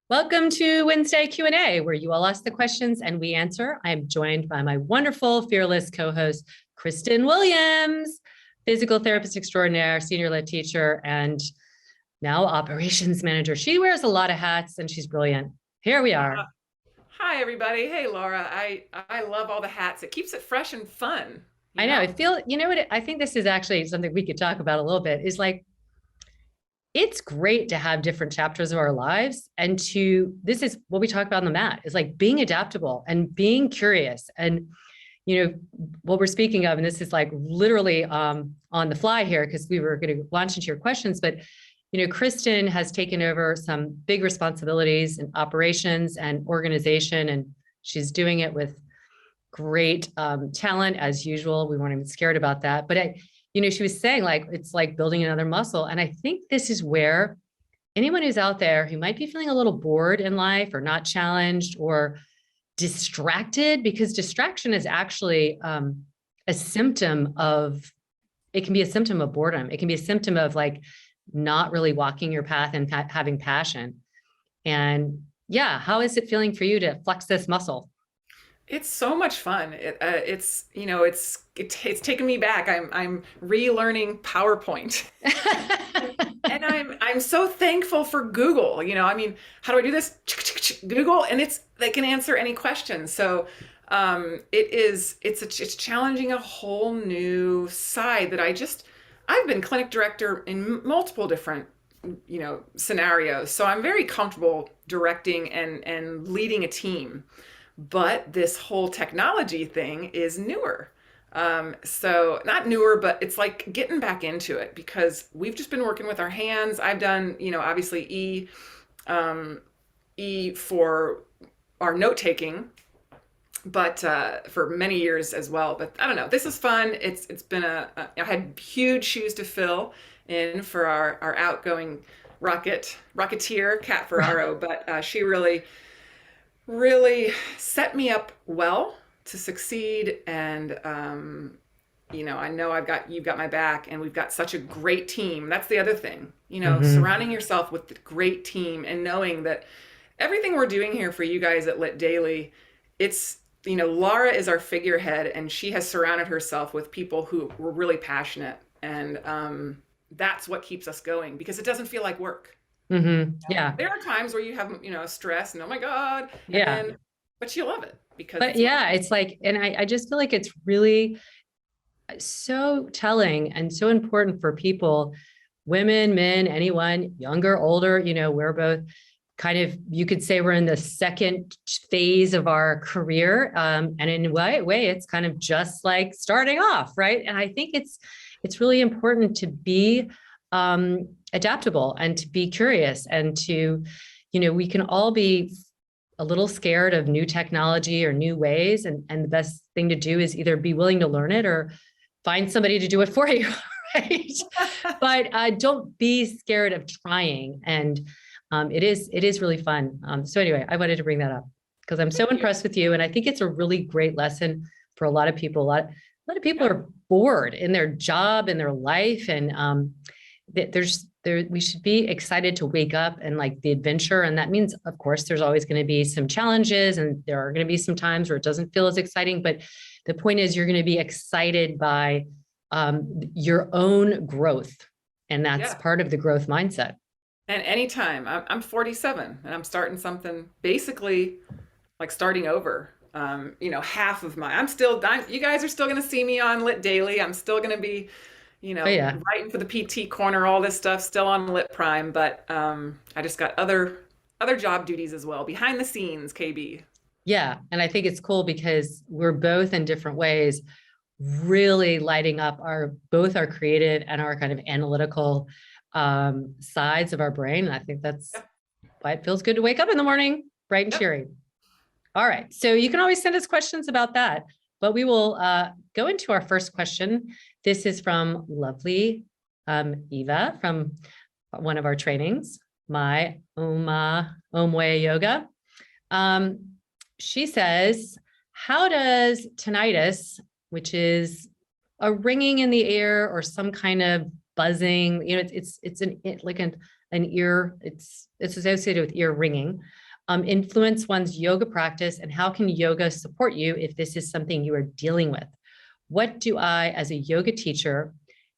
Welcome to Wednesday Q&A, where you all ask the questions and we answer. I am joined by my wonderful, fearless co-host, Kristen Williams, physical therapist extraordinaire, senior LYT teacher, and now operations manager. She wears a lot of hats and she's brilliant. Here we are. Hi, everybody. Hey, Laura. I love all the hats. It keeps it fresh and fun, you I know, know? you know what, I think this is actually something we could talk about a little bit, is like, it's great to have different chapters of our lives. And this is what we talk about on the mat, is like being adaptable and being curious. And, what we're speaking of, and this is like literally on the fly here, because we were going to launch into your questions, but, Kristen has taken over some big responsibilities in operations and organization, and she's doing it with great talent as usual. We weren't even scared about that. But she was saying like, it's like building another muscle. And I think this is where anyone who's out there who might be feeling a little bored in life or not challenged or distracted, because distraction is actually a symptom of, it can be a symptom of boredom. It can be a symptom of like not really walking your path and having passion. And yeah, how is it feeling for you to flex this muscle? It's so much fun. It's taken me back. I'm relearning PowerPoint, and I'm so thankful for Google. How do I do this? Google, and they can answer any question. So it's challenging a whole new side that I've been clinic director in multiple different scenarios. So I'm very comfortable directing and leading a team. But this whole technology thing is newer. So not newer, but it's like getting back into it because we've just been working with our hands. I've done, obviously E for our note taking, but for many years as well. But I don't know. This is fun. It's been I had huge shoes to fill in for our outgoing rocketeer Kat Ferraro, but she really set me up well to succeed. And I know you've got my back, and we've got such a great team. That's the other thing, surrounding yourself with a great team and knowing that everything we're doing here for you guys at Lit Daily, it's, Laura is our figurehead, and she has surrounded herself with people who were really passionate. And that's what keeps us going, because it doesn't feel like work. Yeah. There are times where you have, stress and oh my God. Yeah. But you love it because But yeah, it's like, and I just feel like it's really so telling and so important for people, women, men, anyone, younger, older, we're both kind of, you could say we're in the second phase of our career. And in a way, it's kind of just like starting off, right? And I think it's really important to be adaptable and to be curious and to, we can all be a little scared of new technology or new ways. And the best thing to do is either be willing to learn it or find somebody to do it for you, right? But don't be scared of trying. And it is really fun. So anyway, I wanted to bring that up because I'm so impressed with you. And I think it's a really great lesson for a lot of people. A lot of people are bored in their job, in their life. And we should be excited to wake up and like the adventure. And that means, of course, there's always going to be some challenges and there are going to be some times where it doesn't feel as exciting. But the point is you're going to be excited by your own growth. And that's part of the growth mindset. And anytime I'm 47 and I'm starting something basically like starting over. Half of you guys are still going to see me on Lit Daily. I'm still going to be writing for the PT Corner, all this stuff still on Lit Prime, but I just got other job duties as well behind the scenes, KB. Yeah, and I think it's cool because we're both in different ways really lighting up both our creative and our kind of analytical sides of our brain. And I think that's why it feels good to wake up in the morning, bright and cheery. All right, so you can always send us questions about that, but we will go into our first question. This is from lovely Eva from one of our trainings, my Omwe Yoga. She says, how does tinnitus, which is a ringing in the ear or some kind of buzzing, it's like an ear, it's associated with ear ringing, influence one's yoga practice, and how can yoga support you if this is something you are dealing with? What do I, as a yoga teacher,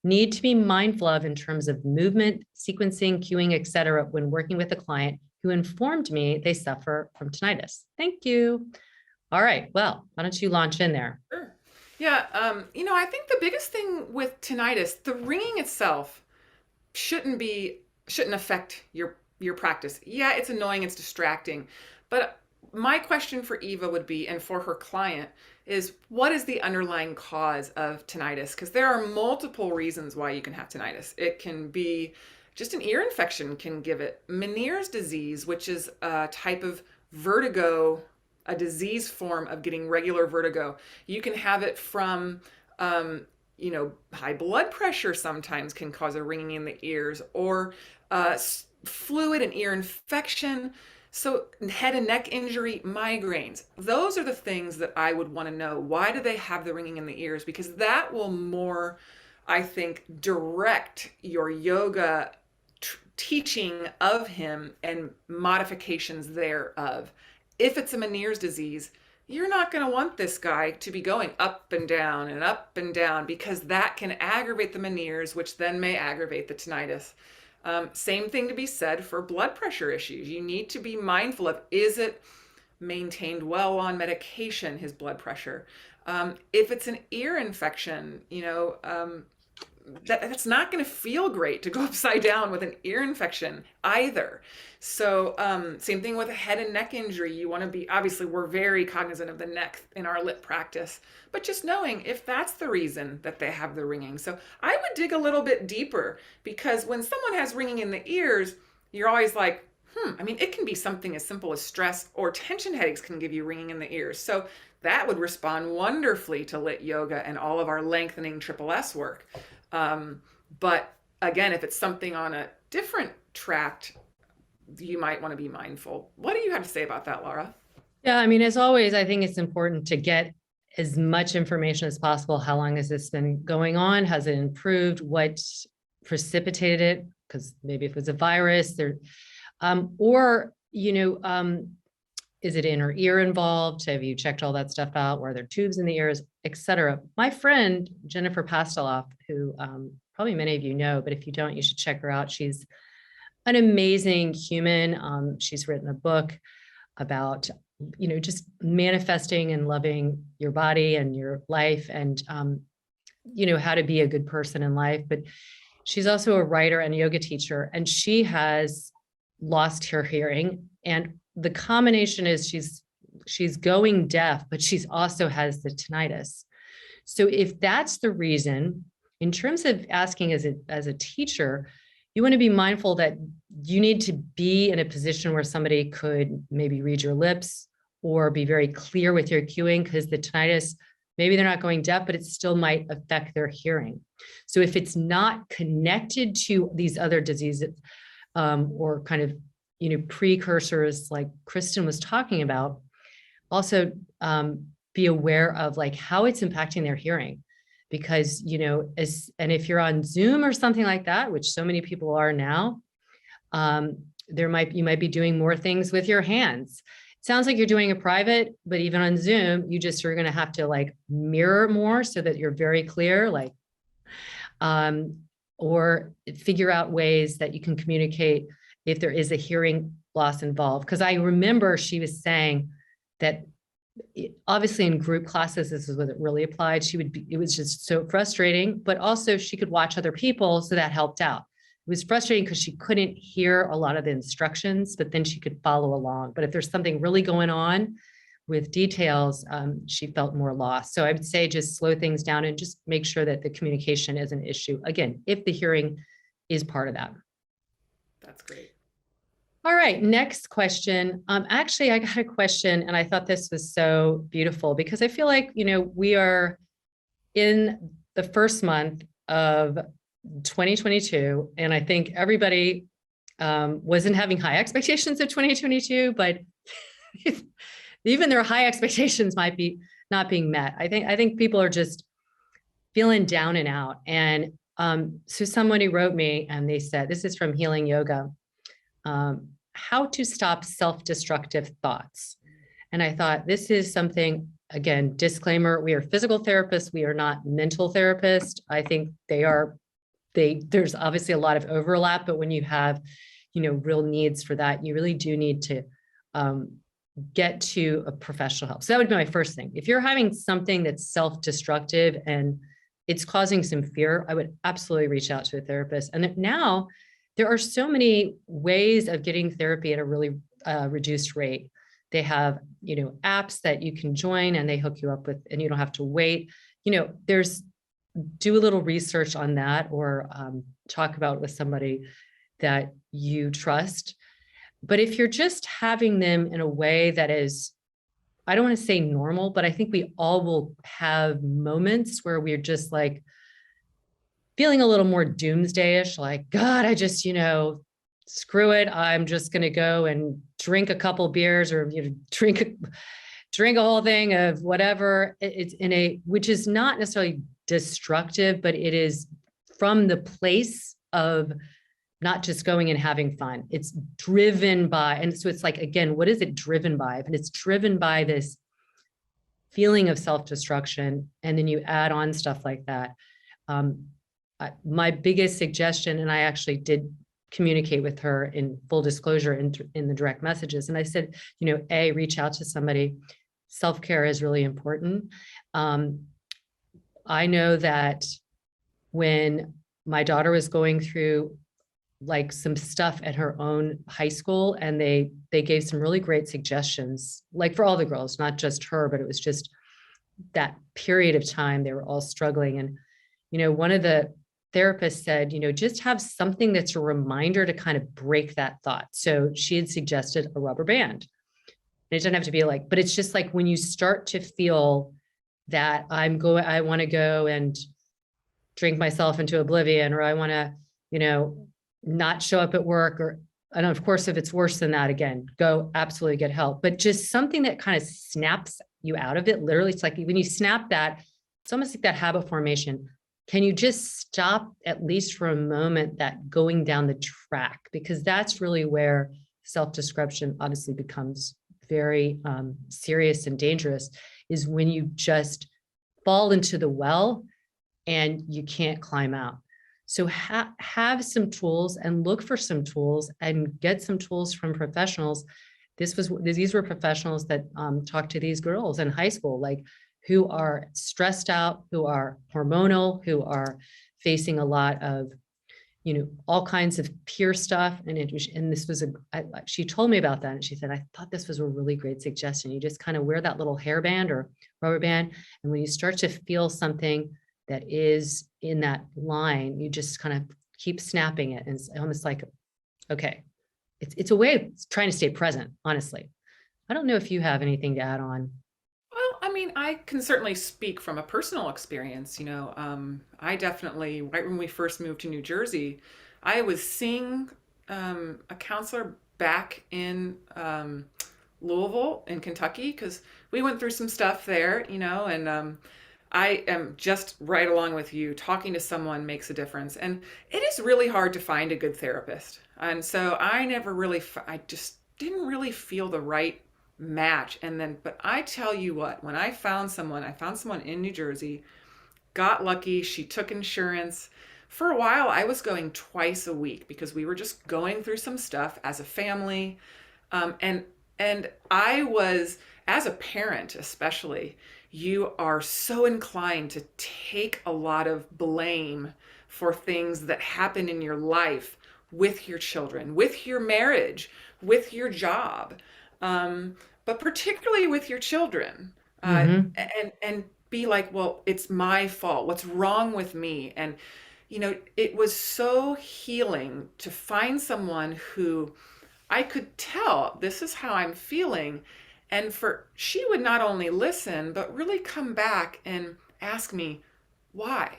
need to be mindful of in terms of movement, sequencing, cueing, et cetera, when working with a client who informed me they suffer from tinnitus? Thank you. All right, well, why don't you launch in there? Sure. Yeah, I think the biggest thing with tinnitus, the ringing itself shouldn't affect your practice. Yeah, it's annoying, it's distracting, but my question for Eva would be, and for her client, is what is the underlying cause of tinnitus? Because there are multiple reasons why you can have tinnitus. It can be just an ear infection can give it. Meniere's disease, which is a type of vertigo, a disease form of getting regular vertigo. You can have it from, high blood pressure sometimes can cause a ringing in the ears, or fluid and ear infection. So head and neck injury, migraines, those are the things that I would want to know. Why do they have the ringing in the ears? Because that will more, I think, direct your yoga teaching of him and modifications thereof. If it's a Meniere's disease, you're not going to want this guy to be going up and down, because that can aggravate the Meniere's, which then may aggravate the tinnitus. Same thing to be said for blood pressure issues. You need to be mindful of, is it maintained well on medication, his blood pressure? If it's an ear infection, that's not going to feel great to go upside down with an ear infection either. So same thing with a head and neck injury. You want to be, obviously we're very cognizant of the neck in our LYT practice, but just knowing if that's the reason that they have the ringing. So I would dig a little bit deeper, because when someone has ringing in the ears, you're always like, it can be something as simple as stress, or tension headaches can give you ringing in the ears. So that would respond wonderfully to LYT yoga and all of our lengthening triple S work. But again, if it's something on a different tract, you might want to be mindful. What do you have to say about that, Laura? Yeah, as always, I think it's important to get as much information as possible. How long has this been going on? Has it improved? What precipitated it? Because maybe if it was a virus, is it inner ear involved? Have you checked all that stuff out? Were there tubes in the ears, et cetera? My friend, Jennifer Pasteloff, who probably many of you know, but if you don't, you should check her out. She's an amazing human. She's written a book about, just manifesting and loving your body and your life, and, how to be a good person in life. But she's also a writer and a yoga teacher, and she has lost her hearing. And the combination is she's going deaf, but she's also has the tinnitus. So if that's the reason, in terms of asking as a teacher, you want to be mindful that you need to be in a position where somebody could maybe read your lips or be very clear with your cueing, because the tinnitus, maybe they're not going deaf, but it still might affect their hearing. So if it's not connected to these other diseases, or kind of, precursors like Kristen was talking about, also be aware of like how it's impacting their hearing. Because, and if you're on Zoom or something like that, which so many people are now, you might be doing more things with your hands. It sounds like you're doing a private, but even on Zoom, you're going to have to like mirror more so that you're very clear, like, or figure out ways that you can communicate if there is a hearing loss involved. Because I remember she was saying that obviously in group classes, this is what it really applied. It was just so frustrating, but also she could watch other people. So that helped out. It was frustrating because she couldn't hear a lot of the instructions, but then she could follow along. But if there's something really going on with details, she felt more lost. So I would say just slow things down and just make sure that the communication is an issue. Again, if the hearing is part of that. That's great. All right, next question. Actually, I got a question, and I thought this was so beautiful, because I feel like, we are in the first month of 2022, and I think everybody wasn't having high expectations of 2022, but even their high expectations might be not being met. I think people are just feeling down and out. And so somebody wrote me and they said, this is from Healing Yoga. how to stop self-destructive thoughts. And I thought, this is something, again, disclaimer, we are physical therapists, we are not mental therapists. I think there's obviously a lot of overlap, but when you have, real needs for that, you really do need to get to a professional help. So that would be my first thing. If you're having something that's self-destructive and it's causing some fear, I would absolutely reach out to a therapist. And now there are so many ways of getting therapy at a really reduced rate. They have, apps that you can join and they hook you up with, and you don't have to wait. Do a little research on that, or talk about it with somebody that you trust. But if you're just having them in a way that is, I don't want to say normal, but I think we all will have moments where we're just like feeling a little more doomsday-ish, like, God, I just, screw it. I'm just going to go and drink a couple beers, or, drink a whole thing of whatever. It's which is not necessarily destructive, but it is from the place of not just going and having fun. It's driven by, and so it's like, again, what is it driven by? And it's driven by this feeling of self-destruction. And then you add on stuff like that. My biggest suggestion, and I actually did communicate with her in full disclosure in the direct messages. And I said, reach out to somebody. Self-care is really important. I know that when my daughter was going through like some stuff at her own high school, and they gave some really great suggestions, like for all the girls, not just her, but it was just that period of time they were all struggling. And, one of the therapists said, just have something that's a reminder to kind of break that thought. So she had suggested a rubber band. And it doesn't have to be like, but it's just like when you start to feel that I want to go and drink myself into oblivion, or I want to, not show up at work, and of course, if it's worse than that, again, go absolutely get help. But just something that kind of snaps you out of it. Literally, it's like when you snap that, it's almost like that habit formation. Can you just stop at least for a moment that going down the track? Because that's really where self-destruction obviously becomes very serious and dangerous, is when you just fall into the well and you can't climb out. So have some tools, and look for some tools, and get some tools from professionals. These were professionals that talked to these girls in high school, like who are stressed out, who are hormonal, who are facing a lot of, all kinds of peer stuff. And this was she told me about that. And she said, I thought this was a really great suggestion. You just kind of wear that little hairband or rubber band. And when you start to feel something that is in that line, you just kind of keep snapping it. And it's almost like, okay, it's a way of trying to stay present, honestly. I don't know if you have anything to add on. Well, I mean, I can certainly speak from a personal experience. I definitely, right when we first moved to New Jersey, I was seeing a counselor back in Louisville in Kentucky, because we went through some stuff there, and I am just right along with you. Talking to someone makes a difference. And it is really hard to find a good therapist. And so I just didn't really feel the right match. But I tell you what, when I found someone in New Jersey, got lucky. She took insurance. For a while, I was going twice a week because we were just going through some stuff as a family. And I was, as a parent especially, you are so inclined to take a lot of blame for things that happen in your life with your children, with your marriage, with your job, but particularly with your children, and be like, well, it's my fault. What's wrong with me? And it was so healing to find someone who I could tell, this is how I'm feeling. And she would not only listen, but really come back and ask me why,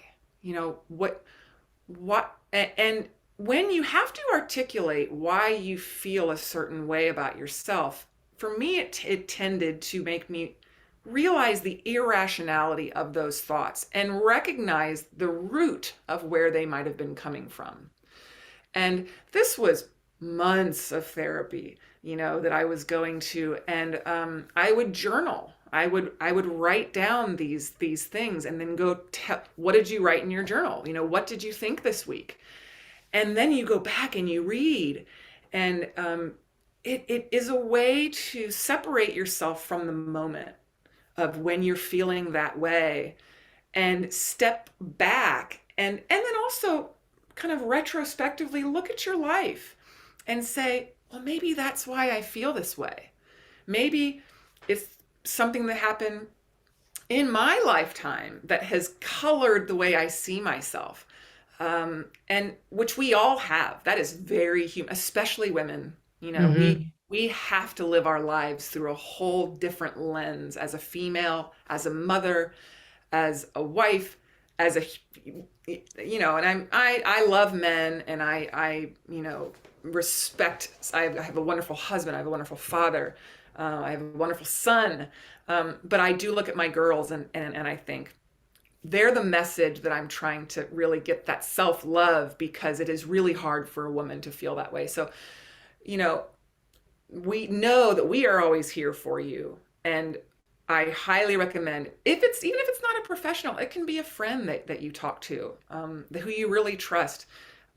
and when you have to articulate why you feel a certain way about yourself, for me, it tended to make me realize the irrationality of those thoughts and recognize the root of where they might have been coming from. And this was months of therapy, that I was going to, and I would journal. I would write down these things, and then go tell, what did you write in your journal? What did you think this week? And then you go back and you read, and it is a way to separate yourself from the moment of when you're feeling that way, and step back, and then also kind of retrospectively look at your life and say, well, maybe that's why I feel this way. Maybe it's something that happened in my lifetime that has colored the way I see myself. And which we all have. That is very human, especially women. Hmm. We have to live our lives through a whole different lens, as a female, as a mother, as a wife, as a, and I love men, and I respect. I have a wonderful husband. I have a wonderful father. I have a wonderful son. But I do look at my girls, and I think they're the message that I'm trying to really get, that self-love, because it is really hard for a woman to feel that way. So, you know, we know that we are always here for you. And I highly recommend, even if it's not a professional, it can be a friend that you talk to, who you really trust.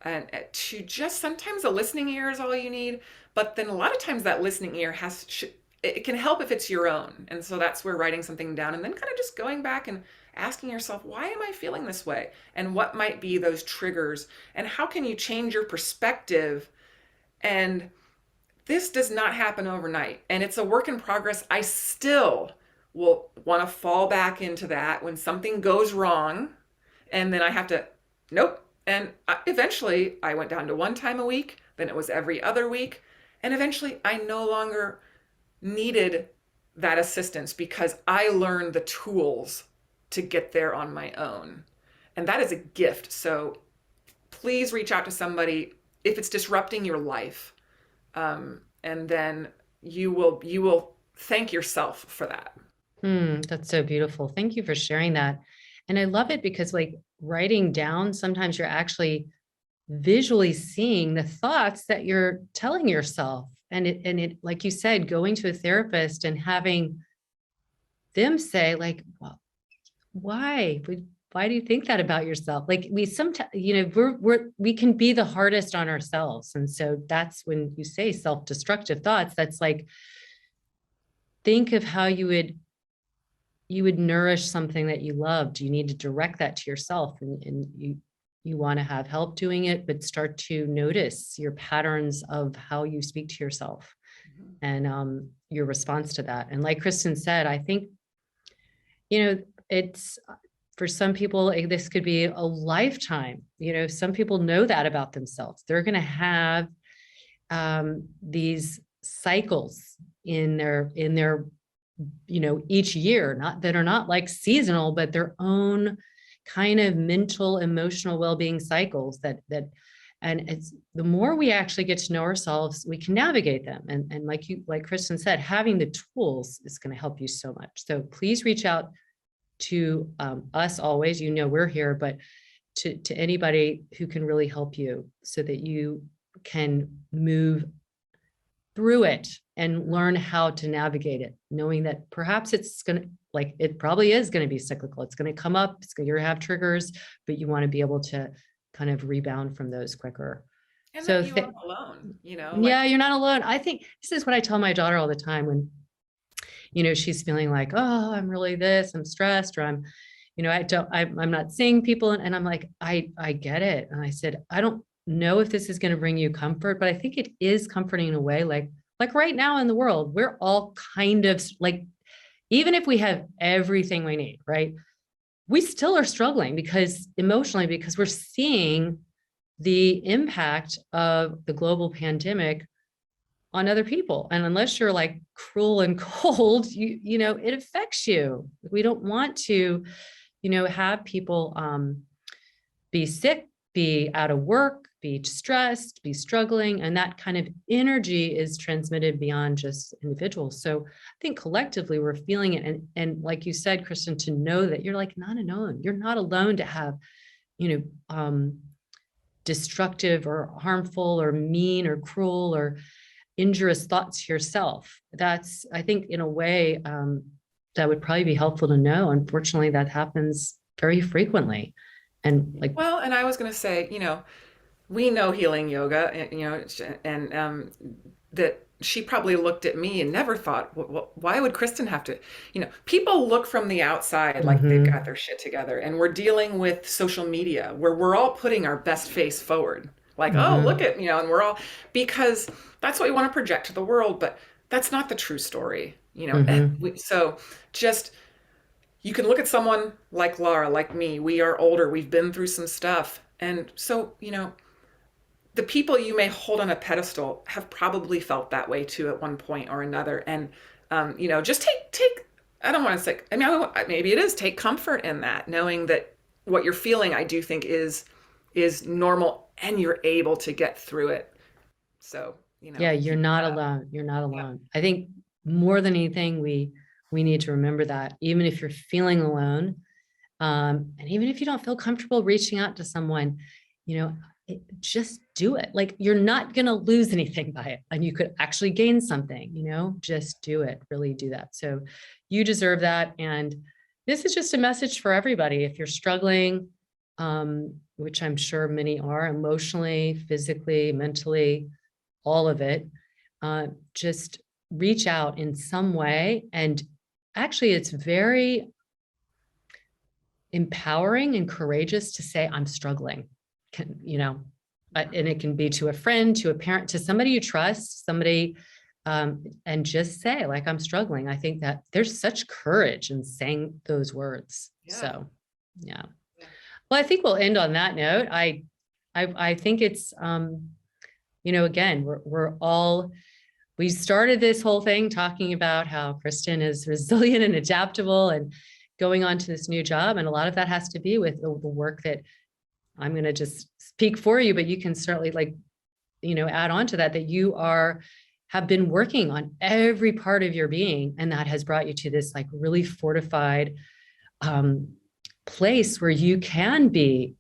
And to just, sometimes a listening ear is all you need. But then a lot of times that listening ear it can help if it's your own. And so that's where writing something down, and then kind of just going back and asking yourself, why am I feeling this way? And what might be those triggers? And how can you change your perspective? And this does not happen overnight. And it's a work in progress. I still will want to fall back into that when something goes wrong. And then I have to, nope. And eventually I went down to one time a week. Then it was every other week. And eventually I no longer needed that assistance, because I learned the tools to get there on my own. And that is a gift. So please reach out to somebody if it's disrupting your life. And then you will thank yourself for that. That's so beautiful. Thank you for sharing that. And I love it because like writing down, sometimes you're actually visually seeing the thoughts that you're telling yourself. And it, like you said, going to a therapist and having them say like, well, why do you think that about yourself? Like we sometimes, we can be the hardest on ourselves. And so that's when you say self-destructive thoughts, that's like, think of how you would nourish something that you loved. You need to direct that to yourself, and you want to have help doing it, but start to notice your patterns of how you speak to yourself, and your response to that. And like Kristen said, I think, it's for some people, this could be a lifetime. Some people know that about themselves. They're going to have these cycles in their each year, not that are not like seasonal, but their own kind of mental, emotional well-being cycles and it's the more we actually get to know ourselves, we can navigate them. And like Kristen said, having the tools is going to help you so much. So please reach out to us always, we're here, but to anybody who can really help you so that you can move through it and learn how to navigate it, knowing that perhaps it probably is going to be cyclical. It's going to come up, you're going to have triggers, but you want to be able to kind of rebound from those quicker. And So that you aren't alone, yeah, you're not alone. I think this is what I tell my daughter all the time when, she's feeling like, oh, I'm really this, I'm stressed, or I'm not seeing people. And I'm like, I get it. And I said, I don't know if this is going to bring you comfort, but I think it is comforting in a way, like right now in the world, we're all kind of like, even if we have everything we need, right? We still are struggling emotionally, because we're seeing the impact of the global pandemic on other people. And unless you're like cruel and cold, it affects you. We don't want to, have people be sick, be out of work, be stressed, be struggling. And that kind of energy is transmitted beyond just individuals. So I think collectively we're feeling it. And like you said, Kristen, to know that you're like not alone. You're not alone to have, you know, um, destructive or harmful or mean or cruel or injurious thoughts to yourself. That's, I think, in a way, that would probably be helpful to know. Unfortunately, that happens very frequently. And like, Well, and I was going to say, we know healing yoga, and that she probably looked at me and never thought, why would Kristen have to? People look from the outside like they've got their shit together, and we're dealing with social media where we're all putting our best face forward, like, oh, look at, and we're all, because that's what we want to project to the world, but that's not the true story, and so just, you can look at someone like Laura, like me, we are older, we've been through some stuff, and so, the people you may hold on a pedestal have probably felt that way too at one point or another. And, just take, I don't want to say, I mean, maybe it is take comfort in that, knowing that what you're feeling, I do think is normal and you're able to get through it. So, yeah, you're not alone. You're not alone. Yeah. I think more than anything, we need to remember that even if you're feeling alone, and even if you don't feel comfortable reaching out to someone, just do it. Like, you're not going to lose anything by it. And you could actually gain something, just do it, really do that. So you deserve that. And this is just a message for everybody. If you're struggling, which I'm sure many are, emotionally, physically, mentally, all of it, just reach out in some way. And actually, it's very empowering and courageous to say, I'm struggling. And it can be to a friend, to a parent, to somebody you trust, somebody, and just say, like, I'm struggling. I think that there's such courage in saying those words. Yeah. So, yeah. Well, I think we'll end on that note. I think it's, again, we started this whole thing talking about how Kristen is resilient and adaptable and going on to this new job. And a lot of that has to be with the work that I'm going to just speak for you, but you can certainly add on to that you have been working on every part of your being. And that has brought you to this really fortified place where you can be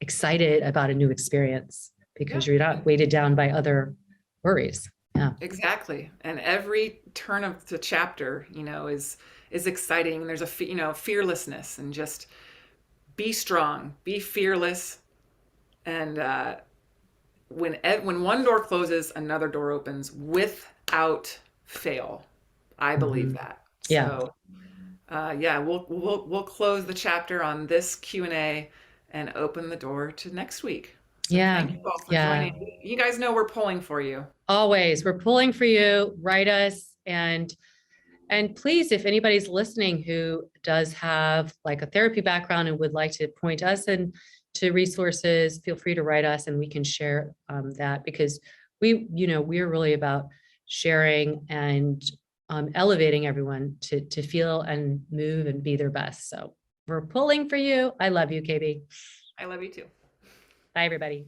excited about a new experience because you're not weighted down by other worries. Yeah, exactly. And every turn of the chapter, is exciting. There's a, fearlessness, and just be strong, be fearless. And when one door closes, another door opens without fail. I believe that. Yeah. So, we'll close the chapter on this Q&A and open the door to next week. So thank you all for joining. You guys know we're pulling for you. Always. We're pulling for you. Write us. And please, if anybody's listening who does have a therapy background and would like to point us into resources, feel free to write us and we can share that, because we're really about sharing and elevating everyone to feel and move and be their best. So we're pulling for you. I love you, KB. I love you too. Bye, everybody.